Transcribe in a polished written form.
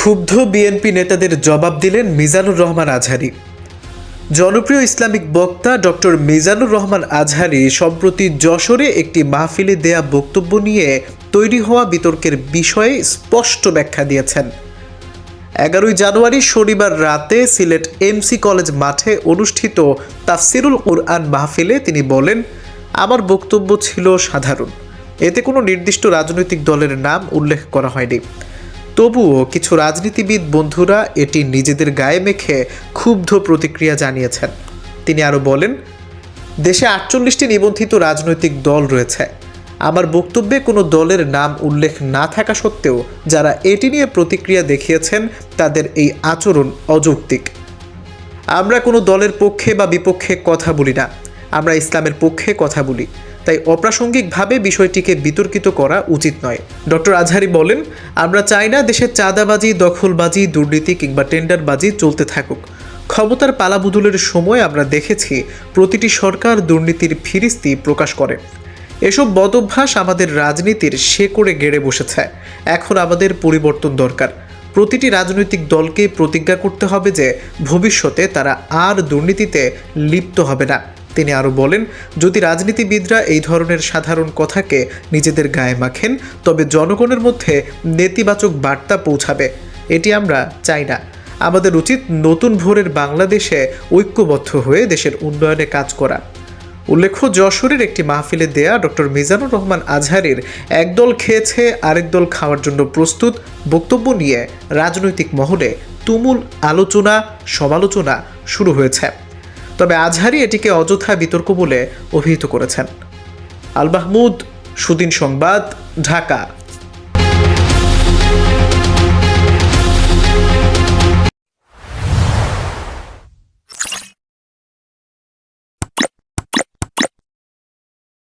ক্ষুব্ধ বিএনপি নেতাদের জবাব দিলেন মিজানুর রহমান আজহারী। জনপ্রিয় ইসলামিক বক্তা ডক্টর মিজানুর রহমান আজহারী সম্প্রতি যশোরে একটি মাহফিলে দেয়া বক্তব্য নিয়ে তৈরি হওয়া বিতর্কের বিষয়ে স্পষ্ট ব্যাখ্যা দিয়েছেন। 11 জানুয়ারি শনিবার রাতে সিলেট এমসি কলেজ মাঠে অনুষ্ঠিত তাফসিরুল কুরআন মাহফিলে তিনি বলেন, আমার বক্তব্য ছিল সাধারণ, এতে কোনো নির্দিষ্ট রাজনৈতিক দলের নাম উল্লেখ করা হয়নি। তবুও কিছু রাজনীতিবিদ বন্ধুরা এটি নিজেদের গায়ে মেখে ক্ষুব্ধ প্রতিক্রিয়া জানিয়েছেন। তিনি আরও বলেন, দেশে 48টি নিবন্ধিত রাজনৈতিক দল রয়েছে। আমার বক্তব্যে কোনো দলের নাম উল্লেখ না থাকা সত্ত্বেও যারা এটি নিয়ে প্রতিক্রিয়া দেখিয়েছেন তাদের এই আচরণ অযৌক্তিক। আমরা কোনো দলের পক্ষে বা বিপক্ষে কথা বলি না, আমরা ইসলামের পক্ষে কথা বলি, তাই অপ্রাসঙ্গিকভাবে বিষয়টিকে বিতর্কিত করা উচিত নয়। ডক্টর আজহারী বলেন, আমরা চাই না দেশে চাঁদাবাজি, দখলবাজি, দুর্নীতি কিংবা টেন্ডারবাজি চলতে থাকুক। ক্ষমতার পালাবদলের সময় আমরা দেখেছি প্রতিটি সরকার দুর্নীতির ফিরিস্তি প্রকাশ করে। এসব বদভ্যাস আমাদের রাজনীতির শেকড়ে গেড়ে বসেছে। এখন আমাদের পরিবর্তন দরকার। প্রতিটি রাজনৈতিক দলকে প্রতিজ্ঞা করতে হবে যে ভবিষ্যতে তারা আর দুর্নীতিতে লিপ্ত হবে না। তিনি আরও বলেন, যদি রাজনীতিবিদরা এই ধরনের সাধারণ কথাকে নিজেদের গায়ে মাখেন তবে জনগণের মধ্যে নেতিবাচক বার্তা পৌঁছাবে। এটি আমরা চাই না। আমাদের উচিত নতুন ভোরের বাংলাদেশে ঐক্যবদ্ধ হয়ে দেশের উন্নয়নে কাজ করা। উল্লেখ্য, যশোরের একটি মাহফিলে দেয়া ডক্টর মিজানুর রহমান আজহারীর একদল খেয়েছে আরেক দল খাওয়ার জন্য প্রস্তুত বক্তব্য নিয়ে রাজনৈতিক মহলে তুমুল আলোচনা সমালোচনা শুরু হয়েছে। তবে আজহারী এটিকে অযথা বিতর্ক বলে অভিহিত করেছেন। আল মাহমুদ, সুদিন সংবাদ, ঢাকা।